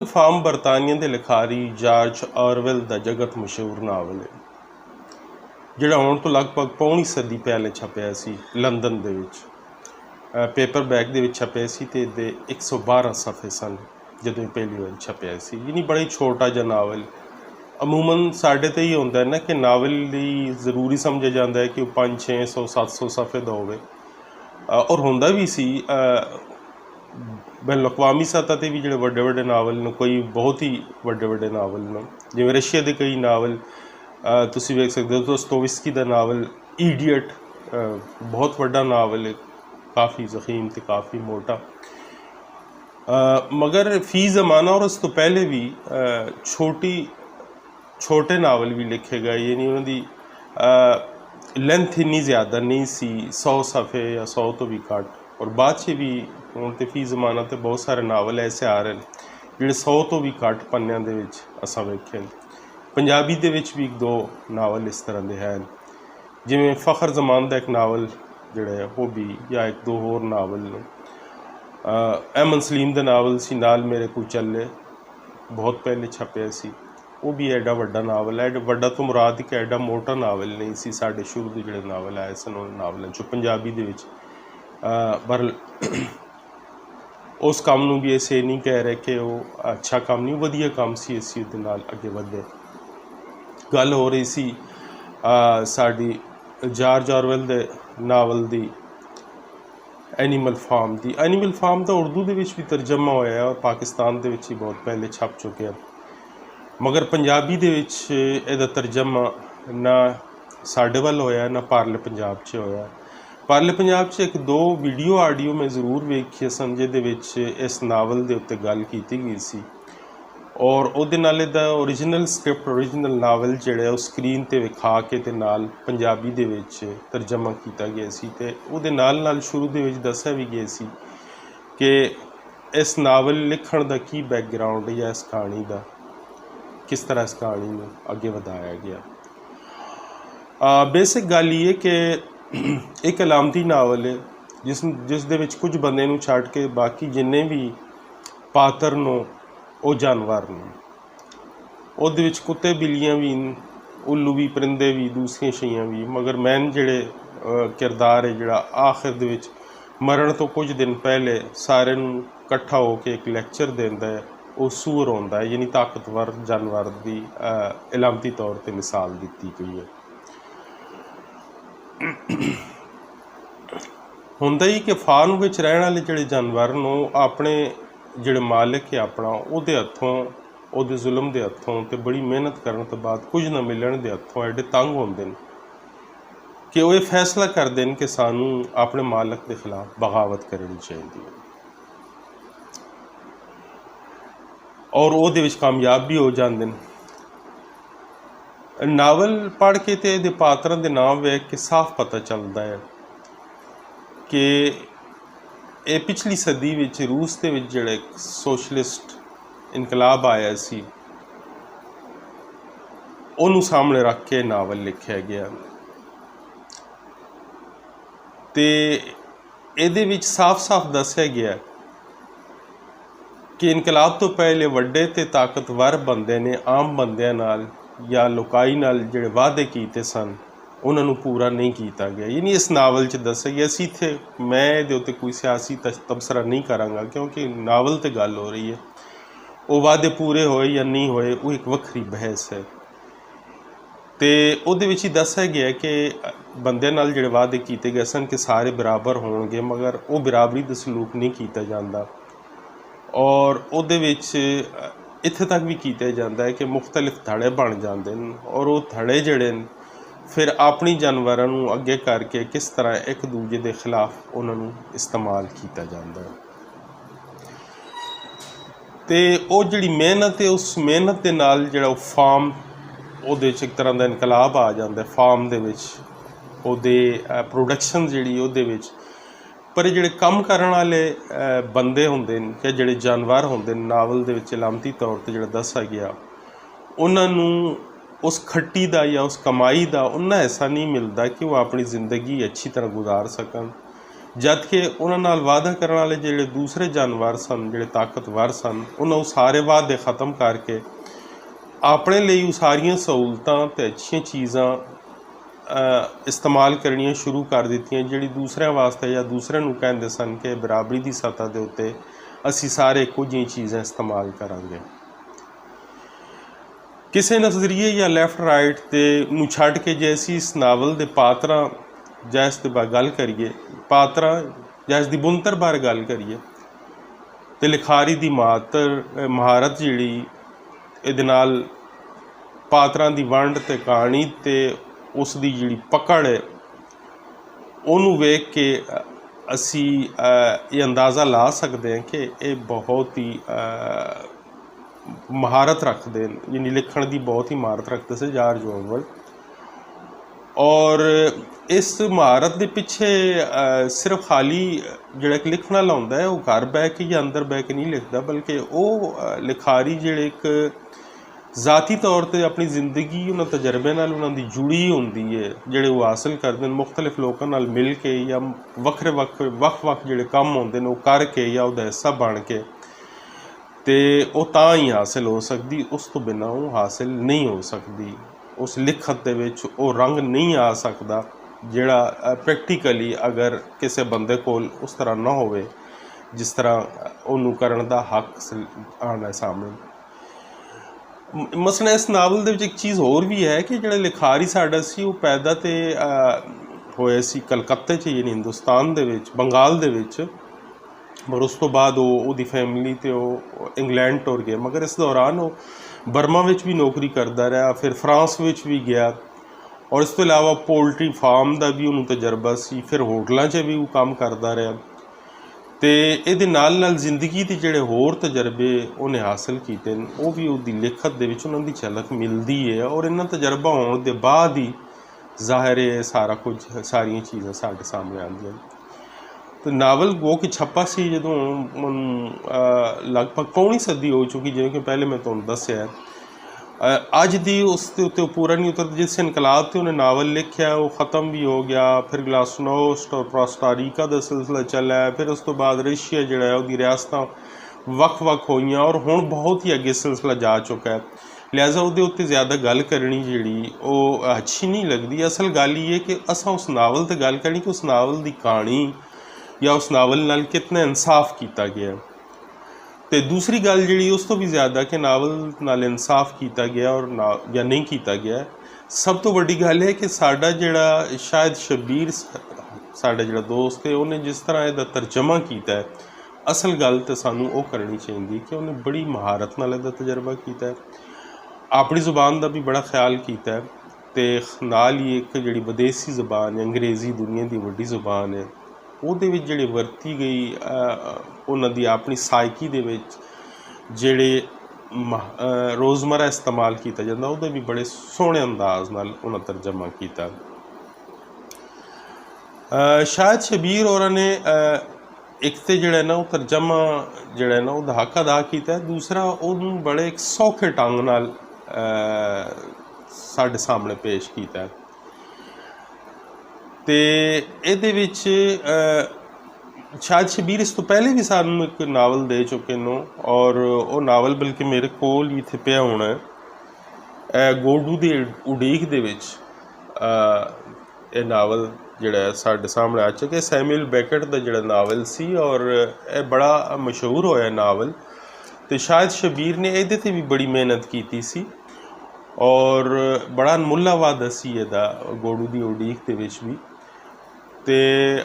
Farm बरतानिया के Likhari George Orwell का जगत मशहूर नावल है जिहड़ा आउण तो लगभग पौनी सदी पहले छपिया सी लंदन दे विच। पेपर बैग दे विच छपिया सी ते इहदे 112 सफ़े सन जदों पहली बार छपिया सी। यानी बड़ा ही छोटा जिहा नावल। अमूमन साढ़े तो ही होंदा है ना कि नावल ही जरूरी समझा जाता है कि वह 500-600 700 सफ़े का होवे और होंदा भी सी। बैन अकवामी सतह पर भी जोड़े वड्डे वड्डे नावल ने, कोई बहुत ही वड्डे वड्डे नावल ने, जिवें रशिया के कई नावल तुसीं वेख सकते हो। दोस्तोयेवस्की का नावल ईडियट बहुत वड्डा नावल है, काफ़ी ज़ख़ीम तो काफ़ी मोटा। मगर फ़ी ज़माना और उस तो पहले भी छोटे नावल भी लिखे गए। यानी उन्होंने लेंथ इन्नी ज़्यादा नहीं सी, 100 सफ़े या 100 तो भी घट। और बाद च भी हुण ते फ़ी ज़माना तो बहुत सारे नावल ऐसे आ रहे हैं जिहड़े 100 तो भी घट पन्नियां दे विच असां वेखे। पंजाबी दे विच भी एक दो नावल इस तरह के हैं, जिवें फ़खर ज़मान का एक नावल जिहड़ा है वो भी, या एक दो होर नावल ने। अहमद सलीम का नावल सी नाल मेरे को चले, बहुत पहले छपिया सी। वो भी एडा वड्डा नावल है। एडा वड्डा तो मुराद कि एडा मोटा नावल नहीं सी। साढ़े शुरू के जोड़े नावल आए सन उन नावलों चो पंजाबी दे विच। पर उस काम नूं भी असीं नहीं कह रहे कि वो अच्छा काम नहीं, वधिया काम सी, असीं उहदे नाल अगे वधे। गल हो रही सी साडी जार्ज ऑरवेल दे नावल दी एनीमल फार्म दी। एनीमल फार्म का उर्दू दे विच भी तर्जमा होया है और पाकिस्तान दे विच ही बहुत पहले छप चुके हैं। मगर पंजाबी दे विच इहदा तर्जमा ना साडे वल होया ना पारले पंजाब च होया। पारले पंजाब च एक दो वीडियो आडियो मैं जरूर वेखिए सन जिहदे विच इस नावल दे उत्ते गल कीती गई सी और उहदे नाल इहदा ओरिजिनल स्क्रिप्ट ओरिजिनल नावल जिहड़ा वो स्क्रीन ते विखा के ते नाल पंजाबी दे विच तर्जमा किया गया सी। ते उहदे नाल नाल शुरू दे विच दस्सिया भी गया सी कि इस नावल लिखण दा की बैकग्राउंड या इस कहानी का किस तरह इस कहानी में अगे वधाया गया। बेसिक गल ये कि एक अलामती नावल है जिस दे विच कुछ बंदे नूं छड्ड के बाकी जिन्ने भी पात्र नो वो जानवर ने। उहदे विच कुत्ते बिल्लियां भी, उल्लू भी, परिंदे भी, दूसरियां शैयां भी। मगर मैन जिहड़े किरदार है जिहड़ा आखिर दे विच मरण तो कुछ दिन पहले सारे नूं इकट्ठा होकर एक लैक्चर देंदा है, वो सूअर होंदा है। यानी ताकतवर जानवर की इलामती तौर पर मिसाल दी गई है। हुंदा ही कि फार्म विच रहण वाले जिहड़े जानवर नूं अपने जिहड़े मालिक है अपना उहदे हत्थों, उहदे जुल्म के हत्थों ते बड़ी मेहनत करने तो बाद कुछ ना मिलण दे हत्थों एडे तंग होंदे ने कि वो ये फैसला करते हैं कि सानू अपने मालिक के खिलाफ बगावत करनी चाहिए और उहदे विच कामयाब भी हो जाते हैं। नावल पढ़ के तो ये पात्रों के नाम वेख के साफ पता चलता है कि ये पिछली सदी विच रूस के विच जिहड़े सोशलिस्ट इनकलाब आया सी उन्होंने सामने रख के नावल लिखा गया। तो ये साफ साफ दस्या गया कि इनकलाब तो पहले वड्डे ते ताकतवर बंदे ने आम बंदियां नाल या लोकाई नाल जिहड़े वादे कीते सन उन्होंने पूरा नहीं किया गया। यानी इस नावल च दस्या गया सी। इत्थे मैं इहदे उत्ते कोई सियासी तबसरा नहीं करांगा क्योंकि नावल ते गल हो रही है, वो वादे पूरे होए या नहीं होए वो एक वक्री बहस है। तो उहदे विच ही दस्सिया गया कि बंदियां नाल जिहड़े वादे कीते गए सन कि सारे बराबर होणगे, मगर वो बराबरी दा सलूक नहीं किया जाता और उहदे विच इत्थे तक भी किया जाता है कि मुख्तलिफ धड़े बन जाते हैं और वो धड़े जिहड़े फिर अपनी जानवरों नूं अगे करके किस तरह एक दूजे के खिलाफ उन्होंने इस्तेमाल किया जाता है। तो वो जिहड़ी मेहनत है उस मेहनत के नाल जिहड़ा फार्म उहदे च एक तरह का इनकलाब आ जाता है। फार्म दे विच उहदे प्रोडक्शन जिहड़ी उहदे विच, पर जिहड़े कम करन वाले बंदे हुंदे ने या जिहड़े जानवर हुंदे ने नावल दे विच इलामती तौर पर जिहड़ा दस्सिया गया उन्हां नूं उस खट्टी का या उस कमाई का उन्ना ऐसा नहीं मिलता कि वह अपनी ज़िंदगी अच्छी तरह गुजार सकन ਜਦ ਕਿ ਉਹਨਾਂ ਨਾਲ ਵਾਅਦਾ ਕਰਨ ਵਾਲੇ ਜਿਹੜੇ ਦੂਸਰੇ ਜਾਨਵਰ ਸਨ, ਜਿਹੜੇ ਤਾਕਤਵਰ ਸਨ, ਉਹਨਾਂ ਉਹ ਸਾਰੇ ਵਾਅਦੇ ਖ਼ਤਮ ਕਰਕੇ ਆਪਣੇ ਲਈ ਉਹ ਸਾਰੀਆਂ ਸਹੂਲਤਾਂ ਅਤੇ ਅੱਛੀਆਂ ਚੀਜ਼ਾਂ ਇਸਤੇਮਾਲ ਕਰਨੀਆਂ ਸ਼ੁਰੂ ਕਰ ਦਿੱਤੀਆਂ, ਜਿਹੜੀ ਦੂਸਰਿਆਂ ਵਾਸਤੇ ਜਾਂ ਦੂਸਰਿਆਂ ਨੂੰ ਕਹਿੰਦੇ ਸਨ ਕਿ ਬਰਾਬਰੀ ਦੀ ਸਤ੍ਹਾ ਦੇ ਉੱਤੇ ਅਸੀਂ ਸਾਰੇ ਇੱਕੋ ਜਿਹੀਆਂ ਚੀਜ਼ਾਂ ਇਸਤੇਮਾਲ ਕਰਾਂਗੇ। ਕਿਸੇ ਨਜ਼ਰੀਏ ਜਾਂ ਲੈਫਟ ਰਾਈਟ ਦੇ ਨੂੰ ਛੱਡ ਕੇ ਜੇ ਅਸੀਂ ਇਸ ਨਾਵਲ ਦੇ ਪਾਤਰਾਂ ਜਾਂ ਇਸ ਦੇ ਬਾਰੇ ਗੱਲ ਕਰੀਏ, ਪਾਤਰਾਂ ਜਾਂ ਇਸ ਦੀ ਬੁਣਤਰ ਬਾਰੇ ਗੱਲ ਕਰੀਏ, ਅਤੇ ਲਿਖਾਰੀ ਦੀ ਮਹਾਰਤ ਜਿਹੜੀ ਇਹਦੇ ਨਾਲ ਪਾਤਰਾਂ ਦੀ ਵੰਡ ਅਤੇ ਕਹਾਣੀ ਅਤੇ ਉਸ ਦੀ ਜਿਹੜੀ ਪਕੜ ਹੈ, ਉਹਨੂੰ ਵੇਖ ਕੇ ਅਸੀਂ ਇਹ ਅੰਦਾਜ਼ਾ ਲਾ ਸਕਦੇ ਹਾਂ ਕਿ ਇਹ ਬਹੁਤ ਹੀ ਮਹਾਰਤ ਰੱਖਦੇ ਨੇ, ਯਾਨੀ ਲਿਖਣ ਦੀ ਬਹੁਤ ਹੀ ਮਹਾਰਤ ਰੱਖਦੇ ਸੀ ਜਾਰਜ ਔਰਵੈਲ। ਔਰ ਇਸ ਮਹਾਰਤ ਦੇ ਪਿੱਛੇ ਸਿਰਫ ਖਾਲੀ ਜਿਹੜਾ ਇੱਕ ਲਿਖਣ ਵਾਲਾ ਹੁੰਦਾ ਹੈ ਉਹ ਘਰ ਬਹਿ ਕੇ ਜਾਂ ਅੰਦਰ ਬਹਿ ਕੇ ਨਹੀਂ ਲਿਖਦਾ, ਬਲਕਿ ਉਹ ਲਿਖਾਰੀ ਜਿਹੜੇ ਇੱਕ ਜ਼ਾਤੀ ਤੌਰ 'ਤੇ ਆਪਣੀ ਜ਼ਿੰਦਗੀ ਉਹਨਾਂ ਤਜਰਬਿਆਂ ਨਾਲ ਉਹਨਾਂ ਦੀ ਜੁੜੀ ਹੁੰਦੀ ਹੈ, ਜਿਹੜੇ ਉਹ ਹਾਸਲ ਕਰਦੇ ਨੇ ਮੁਖਤਲਿਫ ਲੋਕਾਂ ਨਾਲ ਮਿਲ ਕੇ ਜਾਂ ਵੱਖ ਜਿਹੜੇ ਕੰਮ ਹੁੰਦੇ ਨੇ ਉਹ ਕਰਕੇ ਜਾਂ ਉਹਦਾ ਹਿੱਸਾ ਬਣ ਕੇ, ਅਤੇ ਉਹ ਤਾਂ ਹੀ ਹਾਸਿਲ ਹੋ ਸਕਦੀ, ਉਸ ਤੋਂ ਬਿਨਾਂ ਉਹ ਹਾਸਿਲ ਨਹੀਂ ਹੋ ਸਕਦੀ। ਉਸ ਲਿਖਤ ਦੇ ਵਿੱਚ ਉਹ ਰੰਗ ਨਹੀਂ ਆ ਸਕਦਾ ਜਿਹੜਾ ਪ੍ਰੈਕਟੀਕਲੀ ਅਗਰ ਕਿਸੇ ਬੰਦੇ ਕੋਲ ਉਸ ਤਰ੍ਹਾਂ ਨਾ ਹੋਵੇ ਜਿਸ ਤਰ੍ਹਾਂ ਉਹਨੂੰ ਕਰਨ ਦਾ ਹੱਕ ਆਉਣਾ ਸਾਹਮਣੇ। ਮਸਲਾ ਇਸ ਨਾਵਲ ਦੇ ਵਿੱਚ ਇੱਕ ਚੀਜ਼ ਹੋਰ ਵੀ ਹੈ ਕਿ ਜਿਹੜਾ ਲਿਖਾਰੀ ਸਾਡਾ ਸੀ ਉਹ ਪੈਦਾ ਤੇ ਹੋਇਆ ਸੀ ਕਲਕੱਤੇ 'ਚ, ਯਾਨੀ ਹਿੰਦੁਸਤਾਨ ਦੇ ਵਿੱਚ, ਬੰਗਾਲ ਦੇ ਵਿੱਚ, ਪਰ ਉਸ ਤੋਂ ਬਾਅਦ ਉਹਦੀ ਫੈਮਿਲੀ ਅਤੇ ਉਹ ਇੰਗਲੈਂਡ ਟੁਰ ਗਏ। ਮਗਰ ਇਸ ਦੌਰਾਨ ਉਹ ਬਰਮਾ ਵਿੱਚ ਵੀ ਨੌਕਰੀ ਕਰਦਾ ਰਿਹਾ, ਫਿਰ ਫਰਾਂਸ ਵਿੱਚ ਵੀ ਗਿਆ, ਔਰ ਇਸ ਤੋਂ ਇਲਾਵਾ ਪੋਲਟਰੀ ਫਾਰਮ ਦਾ ਵੀ ਉਹਨੂੰ ਤਜਰਬਾ ਸੀ, ਫਿਰ ਹੋਟਲਾਂ 'ਚ ਵੀ ਉਹ ਕੰਮ ਕਰਦਾ ਰਿਹਾ, ਅਤੇ ਇਹਦੇ ਨਾਲ ਨਾਲ ਜ਼ਿੰਦਗੀ ਦੇ ਜਿਹੜੇ ਹੋਰ ਤਜਰਬੇ ਉਹਨੇ ਹਾਸਿਲ ਕੀਤੇ ਨੇ ਉਹ ਵੀ ਉਹਦੀ ਲਿਖਤ ਦੇ ਵਿੱਚ ਉਹਨਾਂ ਦੀ ਝਲਕ ਮਿਲਦੀ ਹੈ। ਔਰ ਇਹਨਾਂ ਤਜਰਬਾ ਹੋਣ ਦੇ ਬਾਅਦ ਹੀ ਜ਼ਾਹਿਰ ਹੈ ਸਾਰਾ ਕੁਝ, ਸਾਰੀਆਂ ਚੀਜ਼ਾਂ ਸਾਡੇ ਸਾਹਮਣੇ ਆਉਂਦੀਆਂ। ਅਤੇ ਨਾਵਲ ਉਹ ਕਿ ਛਪਾ ਸੀ ਜਦੋਂ ਲਗਭਗ ਪੌਣੀ ਸਦੀ ਹੋ ਚੁੱਕੀ, ਜਿਵੇਂ ਕਿ ਪਹਿਲੇ ਮੈਂ ਤੁਹਾਨੂੰ ਦੱਸਿਆ। ਅੱਜ ਦੀ ਉਸ ਦੇ ਉੱਤੇ ਪੂਰਾ ਨਹੀਂ ਉਤਰਦਾ। ਜਿਸ ਇਨਕਲਾਬ 'ਤੇ ਉਹਨੇ ਨਾਵਲ ਲਿਖਿਆ ਉਹ ਖ਼ਤਮ ਵੀ ਹੋ ਗਿਆ, ਫਿਰ ਗਲਾਸਨੋਸਟ ਔਰ ਕੋਸਟਾਰੀਕਾ ਦਾ ਸਿਲਸਿਲਾ ਚੱਲਿਆ, ਫਿਰ ਉਸ ਤੋਂ ਬਾਅਦ ਰਸ਼ੀਆ ਜਿਹੜਾ ਹੈ ਉਹਦੀ ਰਿਆਸਤਾਂ ਵੱਖ ਹੋਈਆਂ, ਔਰ ਹੁਣ ਬਹੁਤ ਹੀ ਅੱਗੇ ਸਿਲਸਿਲਾ ਜਾ ਚੁੱਕਾ ਹੈ। ਲਿਹਾਜ਼ਾ ਉਹਦੇ ਉੱਤੇ ਜ਼ਿਆਦਾ ਗੱਲ ਕਰਨੀ ਜਿਹੜੀ ਉਹ ਅੱਛੀ ਨਹੀਂ ਲੱਗਦੀ। ਅਸਲ ਗੱਲ ਇਹ ਹੈ ਕਿ ਅਸਾਂ ਉਸ ਨਾਵਲ 'ਤੇ ਗੱਲ ਕਰਨੀ ਕਿ ਉਸ ਨਾਵਲ ਦੀ ਕਹਾਣੀ ਜਾਂ ਉਸ ਨਾਵਲ ਨਾਲ ਕਿਤਨਾ ਇਨਸਾਫ ਕੀਤਾ ਗਿਆ, ਅਤੇ ਦੂਸਰੀ ਗੱਲ ਜਿਹੜੀ ਉਸ ਤੋਂ ਵੀ ਜ਼ਿਆਦਾ ਕਿ ਨਾਵਲ ਨਾਲ ਇਨਸਾਫ ਕੀਤਾ ਗਿਆ ਔਰ ਜਾਂ ਨਹੀਂ ਕੀਤਾ ਗਿਆ। ਸਭ ਤੋਂ ਵੱਡੀ ਗੱਲ ਹੈ ਕਿ ਸਾਡਾ ਜਿਹੜਾ ਸ਼ਾਇਦ ਸ਼ਬੀਰ ਸਾਡਾ ਜਿਹੜਾ ਦੋਸਤ ਹੈ ਉਹਨੇ ਜਿਸ ਤਰ੍ਹਾਂ ਇਹਦਾ ਤਰਜਮਾ ਕੀਤਾ ਹੈ, ਅਸਲ ਗੱਲ ਤਾਂ ਸਾਨੂੰ ਉਹ ਕਰਨੀ ਚਾਹੀਦੀ ਕਿ ਉਹਨੇ ਬੜੀ ਮਹਾਰਤ ਨਾਲ ਇਹਦਾ ਤਜਰਬਾ ਕੀਤਾ ਹੈ, ਆਪਣੀ ਜ਼ੁਬਾਨ ਦਾ ਵੀ ਬੜਾ ਖਿਆਲ ਕੀਤਾ ਹੈ, ਅਤੇ ਨਾਲ ਹੀ ਇੱਕ ਜਿਹੜੀ ਵਿਦੇਸੀ ਜ਼ੁਬਾਨ ਹੈ, ਅੰਗਰੇਜ਼ੀ ਦੁਨੀਆ ਦੀ ਵੱਡੀ ਜ਼ੁਬਾਨ ਹੈ, ਉਹਦੇ ਵਿੱਚ ਜਿਹੜੇ ਵਰਤੀ ਗਈ ਉਹਨਾਂ ਦੀ ਆਪਣੀ ਸਾਇਕੀ ਦੇ ਵਿੱਚ ਜਿਹੜੇ ਰੋਜ਼ਮਰਾ ਇਸਤੇਮਾਲ ਕੀਤਾ ਜਾਂਦਾ ਉਹਦੇ ਵੀ ਬੜੇ ਸੋਹਣੇ ਅੰਦਾਜ਼ ਨਾਲ ਉਹਨਾਂ ਤਰਜਮਾ ਕੀਤਾ। ਸ਼ਾਇਦ ਸ਼ਬੀਰ ਹੋਰਾਂ ਨੇ ਇੱਕ ਤਾਂ ਜਿਹੜਾ ਨਾ ਉਹ ਤਰਜਮਾ ਜਿਹੜਾ ਨਾ ਉਹਦਾ ਹੱਕ ਅਦਾ ਕੀਤਾ, ਦੂਸਰਾ ਉਹਨੂੰ ਬੜੇ ਇੱਕ ਸੌਖੇ ਢੰਗ ਨਾਲ ਸਾਡੇ ਸਾਹਮਣੇ ਪੇਸ਼ ਕੀਤਾ। ਅਤੇ ਇਹਦੇ ਵਿੱਚ ਸ਼ਾਇਦ ਸ਼ਬੀਰ ਇਸ ਤੋਂ ਪਹਿਲੇ ਵੀ ਸਾਨੂੰ ਇੱਕ ਨਾਵਲ ਦੇ ਚੁੱਕੇ ਨੇ, ਔਰ ਉਹ ਨਾਵਲ ਬਲਕਿ ਮੇਰੇ ਕੋਲ ਹੀ ਇੱਥੇ ਪਿਆ ਹੋਣਾ ਹੈ। ਗੋਡੂ ਦੀ ਉਡੀਕ ਦੇ ਵਿੱਚ ਇਹ ਨਾਵਲ ਜਿਹੜਾ ਸਾਡੇ ਸਾਹਮਣੇ ਆ ਚੁੱਕਿਆ। ਸੈਮੂਅਲ ਬੈਕਟ ਦਾ ਜਿਹੜਾ ਨਾਵਲ ਸੀ ਔਰ ਇਹ ਬੜਾ ਮਸ਼ਹੂਰ ਹੋਇਆ ਨਾਵਲ, ਅਤੇ ਸ਼ਾਇਦ ਸ਼ਬੀਰ ਨੇ ਇਹਦੇ 'ਤੇ ਵੀ ਬੜੀ ਮਿਹਨਤ ਕੀਤੀ ਸੀ ਔਰ ਬੜਾ ਅਨਮੁੱਲਾ ਵਾਅਦਾ ਸੀ ਇਹਦਾ ਗੋਡੂ ਦੀ ਉਡੀਕ ਦੇ ਵਿੱਚ ਵੀ। ਅਤੇ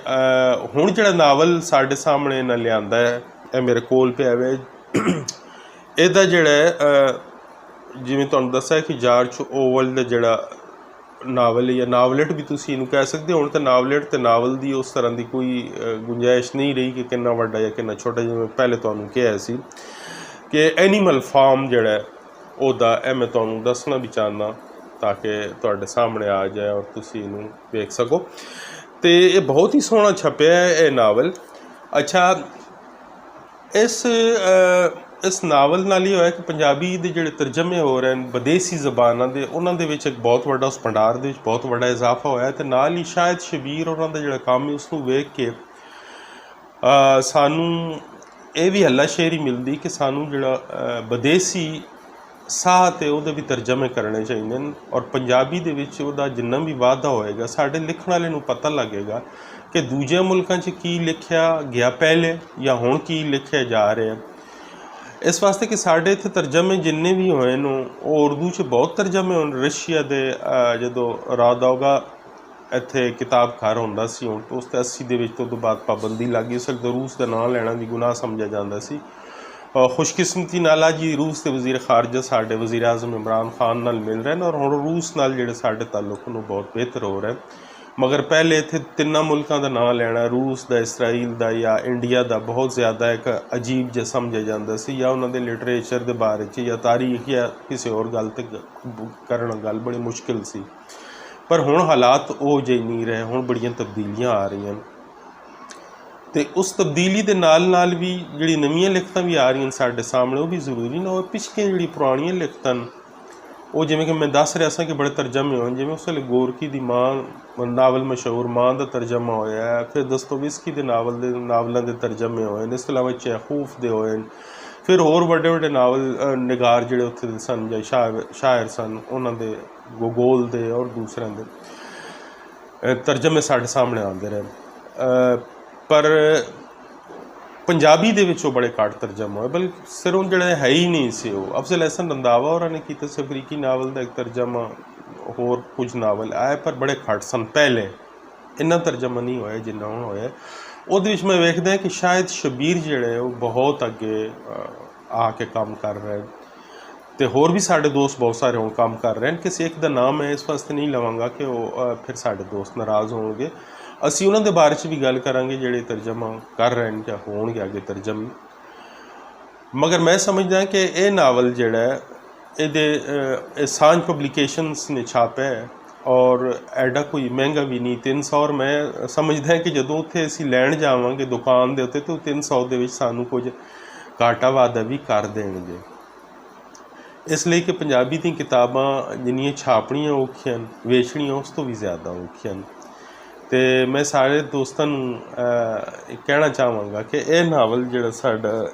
ਹੁਣ ਜਿਹੜਾ ਨਾਵਲ ਸਾਡੇ ਸਾਹਮਣੇ ਇਹਨਾਂ ਲਿਆਂਦਾ ਹੈ, ਇਹ ਮੇਰੇ ਕੋਲ ਪਿਆ ਹੋਇਆ, ਇਹਦਾ ਜਿਹੜਾ ਜਿਵੇਂ ਤੁਹਾਨੂੰ ਦੱਸਿਆ ਕਿ ਜਾਰਜ ਔਰਵੈਲ ਦਾ ਜਿਹੜਾ ਨਾਵਲ ਜਾਂ ਨਾਵਲੇਟ ਵੀ ਤੁਸੀਂ ਇਹਨੂੰ ਕਹਿ ਸਕਦੇ ਹੋ। ਹੁਣ ਤਾਂ ਨਾਵਲੇਟ ਅਤੇ ਨਾਵਲ ਦੀ ਉਸ ਤਰ੍ਹਾਂ ਦੀ ਕੋਈ ਗੁੰਜਾਇਸ਼ ਨਹੀਂ ਰਹੀ ਕਿ ਕਿੰਨਾ ਵੱਡਾ ਜਾਂ ਕਿੰਨਾ ਛੋਟਾ। ਜਿਵੇਂ ਪਹਿਲੇ ਤੁਹਾਨੂੰ ਕਿਹਾ ਸੀ ਕਿ ਐਨੀਮਲ ਫਾਰਮ ਜਿਹੜਾ ਉਹਦਾ ਇਹ ਮੈਂ ਤੁਹਾਨੂੰ ਦੱਸਣਾ ਵੀ ਚਾਹੁੰਦਾ ਤਾਂ ਕਿ ਤੁਹਾਡੇ ਸਾਹਮਣੇ ਆ ਜਾਏ ਔਰ ਤੁਸੀਂ ਇਹਨੂੰ ਵੇਖ ਸਕੋ। ਅਤੇ ਇਹ ਬਹੁਤ ਹੀ ਸੋਹਣਾ ਛਪਿਆ ਹੈ ਇਹ ਨਾਵਲ। ਅੱਛਾ, ਇਸ ਨਾਵਲ ਨਾਲ ਹੀ ਹੋਇਆ ਕਿ ਪੰਜਾਬੀ ਦੇ ਜਿਹੜੇ ਤਰਜਮੇ ਹੋ ਰਹੇ ਨੇ ਵਿਦੇਸੀ ਜ਼ਬਾਨਾਂ ਦੇ, ਉਹਨਾਂ ਦੇ ਵਿੱਚ ਇੱਕ ਬਹੁਤ ਵੱਡਾ ਉਸ ਭੰਡਾਰ ਦੇ ਵਿੱਚ ਬਹੁਤ ਵੱਡਾ ਇਜ਼ਾਫਾ ਹੋਇਆ, ਅਤੇ ਨਾਲ ਹੀ ਸ਼ਾਇਦ ਸ਼ਬੀਰ ਉਹਨਾਂ ਦਾ ਜਿਹੜਾ ਕੰਮ ਹੈ ਉਸ ਨੂੰ ਵੇਖ ਕੇ ਸਾਨੂੰ ਇਹ ਵੀ ਹੱਲਾਸ਼ੇਰੀ ਮਿਲਦੀ ਕਿ ਸਾਨੂੰ ਜਿਹੜਾ ਵਿਦੇਸੀ ਸਾਹ ਤੇ ਉਹਦੇ ਵੀ ਤਰਜਮੇ ਕਰਨੇ ਚਾਹੀਦੇ ਨੇ, ਔਰ ਪੰਜਾਬੀ ਦੇ ਵਿੱਚ ਉਹਦਾ ਜਿੰਨਾ ਵੀ ਵਾਧਾ ਹੋਏਗਾ ਸਾਡੇ ਲਿਖਣ ਵਾਲੇ ਨੂੰ ਪਤਾ ਲੱਗੇਗਾ ਕਿ ਦੂਜੇ ਮੁਲਕਾਂ 'ਚ ਕੀ ਲਿਖਿਆ ਗਿਆ ਪਹਿਲੇ ਜਾਂ ਹੁਣ ਕੀ ਲਿਖਿਆ ਜਾ ਰਿਹਾ। ਇਸ ਵਾਸਤੇ ਕਿ ਸਾਡੇ ਇੱਥੇ ਤਰਜਮੇ ਜਿੰਨੇ ਵੀ ਹੋਏ ਨੇ ਉਹ ਉਰਦੂ 'ਚ ਬਹੁਤ ਤਰਜਮੇ ਹੋਣ। ਰਸ਼ੀਆ ਦੇ ਜਦੋਂ ਰਾਦਾਓਗਾ ਇੱਥੇ ਕਿਤਾਬ ਘਰ ਹੁੰਦਾ ਸੀ, ਹੁਣ ਤੋਂ ਉਸ 'ਤੇ 80 ਦੇ ਵਿੱਚ ਤੋਂ ਬਾਅਦ ਪਾਬੰਦੀ ਲੱਗ ਗਈ। ਉਸ ਵੇਲੇ ਤਾਂ ਰੂਸ ਦਾ ਨਾਂ ਲੈਣਾ ਵੀ ਗੁਨਾਹ ਸਮਝਿਆ ਜਾਂਦਾ ਸੀ। ਖੁਸ਼ਕਿਸਮਤੀ ਨਾਲ ਅੱਜ ਰੂਸ ਦੇ ਵਜ਼ੀਰ ਖਾਰਜਾ ਸਾਡੇ ਵਜ਼ੀਰ ਆਜ਼ਮ ਇਮਰਾਨ ਖਾਨ ਨਾਲ ਮਿਲ ਰਹੇ ਨੇ, ਔਰ ਹੁਣ ਰੂਸ ਨਾਲ ਜਿਹੜੇ ਸਾਡੇ ਤਾਲੁਕ ਨੂੰ ਬਹੁਤ ਬਿਹਤਰ ਹੋ ਰਿਹਾ। ਮਗਰ ਪਹਿਲੇ ਇੱਥੇ ਤਿੰਨਾਂ ਮੁਲਕਾਂ ਦਾ ਨਾਂ ਲੈਣਾ, ਰੂਸ ਦਾ, ਇਸਰਾਈਲ ਦਾ ਜਾਂ ਇੰਡੀਆ ਦਾ, ਬਹੁਤ ਜ਼ਿਆਦਾ ਇੱਕ ਅਜੀਬ ਜਿਹਾ ਸਮਝਿਆ ਜਾਂਦਾ ਸੀ, ਜਾਂ ਉਹਨਾਂ ਦੇ ਲਿਟਰੇਚਰ ਦੇ ਬਾਰੇ 'ਚ ਜਾਂ ਤਾਰੀਖ ਜਾਂ ਕਿਸੇ ਹੋਰ ਗੱਲ 'ਤੇ ਕਰਨ ਗੱਲ ਬੜੀ ਮੁਸ਼ਕਿਲ ਸੀ। ਪਰ ਹੁਣ ਹਾਲਾਤ ਉਹ ਜਿਹੇ ਨਹੀਂ ਰਹੇ, ਹੁਣ ਬੜੀਆਂ ਤਬਦੀਲੀਆਂ ਆ ਰਹੀਆਂ ਅਤੇ ਉਸ ਤਬਦੀਲੀ ਦੇ ਨਾਲ ਵੀ ਜਿਹੜੀ ਨਵੀਆਂ ਲਿਖਤਾਂ ਵੀ ਆ ਰਹੀਆਂ ਸਾਡੇ ਸਾਹਮਣੇ, ਉਹ ਵੀ ਜ਼ਰੂਰੀ ਨਾ। ਉਹ ਪਿਛਲੀਆਂ ਜਿਹੜੀ ਪੁਰਾਣੀਆਂ ਲਿਖਤਾਂ ਉਹ ਜਿਵੇਂ ਕਿ ਮੈਂ ਦੱਸ ਰਿਹਾ ਸਾਂ ਕਿ ਬੜੇ ਤਰਜਮੇ ਹੋਏ, ਜਿਵੇਂ ਉਸ ਵੇਲੇ ਗੋਰਕੀ ਦੀ ਮਾਂ ਨਾਵਲ ਮਸ਼ਹੂਰ ਮਾਂ ਦਾ ਤਰਜਮਾ ਹੋਇਆ, ਫਿਰ ਦਸਤੋਵਿਸਕੀ ਦੇ ਨਾਵਲਾਂ ਦੇ ਤਰਜਮੇ ਹੋਏ ਨੇ, ਇਸ ਤੋਂ ਇਲਾਵਾ ਚੈਖੂਫ ਦੇ ਹੋਏ ਨੇ, ਫਿਰ ਹੋਰ ਵੱਡੇ ਵੱਡੇ ਨਾਵਲ ਨਿਗਾਰ ਜਿਹੜੇ ਉੱਥੇ ਦੇ ਸਨ ਜਾਂ ਸ਼ਾਇਰ ਸਨ ਉਹਨਾਂ ਦੇ, ਗੋਗੋਲ ਦੇ ਔਰ ਦੂਸਰਿਆਂ ਦੇ ਤਰਜਮੇ ਸਾਡੇ ਸਾਹਮਣੇ ਆਉਂਦੇ ਰਹੇ। ਪਰ ਪੰਜਾਬੀ ਦੇ ਵਿੱਚ ਉਹ ਬੜੇ ਘੱਟ ਤਰਜਮਾ ਹੋਏ, ਬਲਕਿ ਸਿਰੋਂ ਜਿਹੜਾ ਹੈ ਹੀ ਨਹੀਂ ਸੀ ਉਹ। ਅਫਜ਼ਲ ਅਹਿਸਨ ਰੰਧਾਵਾ ਹੋਰਾਂ ਨੇ ਕੀਤਾ ਸੀ ਅਫਰੀਕੀ ਨਾਵਲ ਦਾ ਇੱਕ ਤਰਜਮਾ, ਹੋਰ ਕੁਝ ਨਾਵਲ ਆਏ ਪਰ ਬੜੇ ਘੱਟ ਸਨ। ਪਹਿਲੇ ਇੰਨਾ ਤਰਜਮਾ ਨਹੀਂ ਹੋਇਆ ਜਿੰਨਾ ਹੁਣ ਹੋਇਆ। ਉਹਦੇ ਵਿੱਚ ਮੈਂ ਵੇਖਦਾ ਕਿ ਸ਼ਾਇਦ ਸ਼ਬੀਰ ਜਿਹੜੇ ਉਹ ਬਹੁਤ ਅੱਗੇ ਆ ਕੇ ਕੰਮ ਕਰ ਰਹੇ, ਅਤੇ ਹੋਰ ਵੀ ਸਾਡੇ ਦੋਸਤ ਬਹੁਤ ਸਾਰੇ ਹੁਣ ਕੰਮ ਕਰ ਰਹੇ ਹਨ। ਕਿਸੇ ਇੱਕ ਦਾ ਨਾਮ ਮੈਂ ਇਸ ਵਾਸਤੇ ਨਹੀਂ ਲਵਾਂਗਾ ਕਿ ਉਹ ਫਿਰ ਸਾਡੇ ਦੋਸਤ ਨਾਰਾਜ਼ ਹੋਣਗੇ। ਅਸੀਂ ਉਹਨਾਂ ਦੇ ਬਾਰੇ 'ਚ ਵੀ ਗੱਲ ਕਰਾਂਗੇ ਜਿਹੜੇ ਤਰਜਮਾ ਕਰ ਰਹੇ ਨੇ ਜਾਂ ਹੋਣਗੇ ਅੱਗੇ ਤਰਜਮੇ। ਮਗਰ ਮੈਂ ਸਮਝਦਾ ਕਿ ਇਹ ਨਾਵਲ ਜਿਹੜਾ ਇਹਦੇ ਸਾਂਝ ਪਬਲੀਕੇਸ਼ਨਸ ਨੇ ਛਾਪਿਆ ਹੈ, ਔਰ ਐਡਾ ਕੋਈ ਮਹਿੰਗਾ ਵੀ ਨਹੀਂ, 300। ਔਰ ਮੈਂ ਸਮਝਦਾ ਕਿ ਜਦੋਂ ਉੱਥੇ ਅਸੀਂ ਲੈਣ ਜਾਵਾਂਗੇ ਦੁਕਾਨ ਦੇ ਉੱਤੇ ਤਾਂ 300 ਦੇ ਵਿੱਚ ਸਾਨੂੰ ਕੁਝ ਘਾਟਾ ਵਾਧਾ ਵੀ ਕਰ ਦੇਣਗੇ। ਇਸ ਲਈ ਕਿ ਪੰਜਾਬੀ ਦੀਆਂ ਕਿਤਾਬਾਂ ਜਿੰਨੀਆਂ ਛਾਪਣੀਆਂ ਔਖੀਆਂ ਹਨ, ਵੇਚਣੀਆਂ ਉਸ ਤੋਂ ਵੀ ਜ਼ਿਆਦਾ ਔਖੀਆਂ ਹਨ। ਅਤੇ ਮੈਂ ਸਾਰੇ ਦੋਸਤਾਂ ਨੂੰ ਕਹਿਣਾ ਚਾਹਾਂਗਾ ਕਿ ਇਹ ਨਾਵਲ ਜਿਹੜਾ ਸਾਡਾ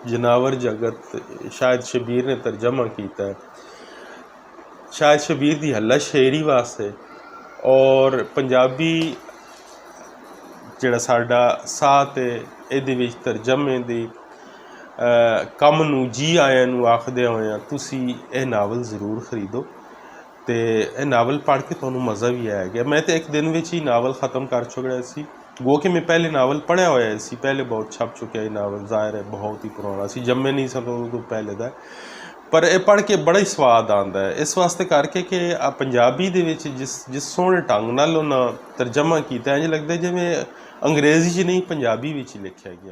ਜਨਾਵਰ ਜਗਤ ਸ਼ਾਇਦ ਸ਼ਬੀਰ ਨੇ ਤਰਜਮਾ ਕੀਤਾ ਹੈ, ਸ਼ਾਇਦ ਸ਼ਬੀਰ ਦੀ ਹੱਲਾਸ਼ੇਰੀ ਵਾਸਤੇ, ਔਰ ਪੰਜਾਬੀ ਜਿਹੜਾ ਸਾਡਾ ਸਾਹ ਅਤੇ ਇਹਦੇ ਵਿੱਚ ਤਰਜਮੇ ਦੀ ਕੰਮ ਨੂੰ ਜੀ ਆਇਆਂ ਨੂੰ ਆਖਦਿਆਂ ਹੋਇਆਂ ਤੁਸੀਂ ਇਹ ਨਾਵਲ ਜ਼ਰੂਰ ਖਰੀਦੋ, ਅਤੇ ਇਹ ਨਾਵਲ ਪੜ੍ਹ ਕੇ ਤੁਹਾਨੂੰ ਮਜ਼ਾ ਵੀ ਆਏਗਾ। ਮੈਂ ਤਾਂ ਇੱਕ ਦਿਨ ਵਿੱਚ ਹੀ ਨਾਵਲ ਖ਼ਤਮ ਕਰ ਚੁੱਕਿਆ ਸੀ, ਗੋ ਕਿ ਮੈਂ ਪਹਿਲੇ ਨਾਵਲ ਪੜ੍ਹਿਆ ਹੋਇਆ ਸੀ, ਪਹਿਲੇ ਬਹੁਤ ਛਪ ਚੁੱਕਿਆ ਇਹ ਨਾਵਲ, ਜ਼ਾਹਿਰ ਹੈ ਬਹੁਤ ਹੀ ਪੁਰਾਣਾ ਸੀ, ਜੰਮੇ ਨਹੀਂ ਸਨ ਉਦੋਂ ਪਹਿਲੇ ਦਾ। ਪਰ ਇਹ ਪੜ੍ਹ ਕੇ ਬੜਾ ਹੀ ਸਵਾਦ ਆਉਂਦਾ ਹੈ, ਇਸ ਵਾਸਤੇ ਕਰਕੇ ਕਿ ਪੰਜਾਬੀ ਦੇ ਵਿੱਚ ਜਿਸ ਸੋਹਣੇ ਢੰਗ ਨਾਲ ਉਹਨਾਂ ਤਰਜਮਾ ਕੀਤਾ, ਇੰਝ ਲੱਗਦਾ ਜਿਵੇਂ ਅੰਗਰੇਜ਼ੀ 'ਚ ਨਹੀਂ ਪੰਜਾਬੀ ਵਿੱਚ ਹੀ ਲਿਖਿਆ ਗਿਆ।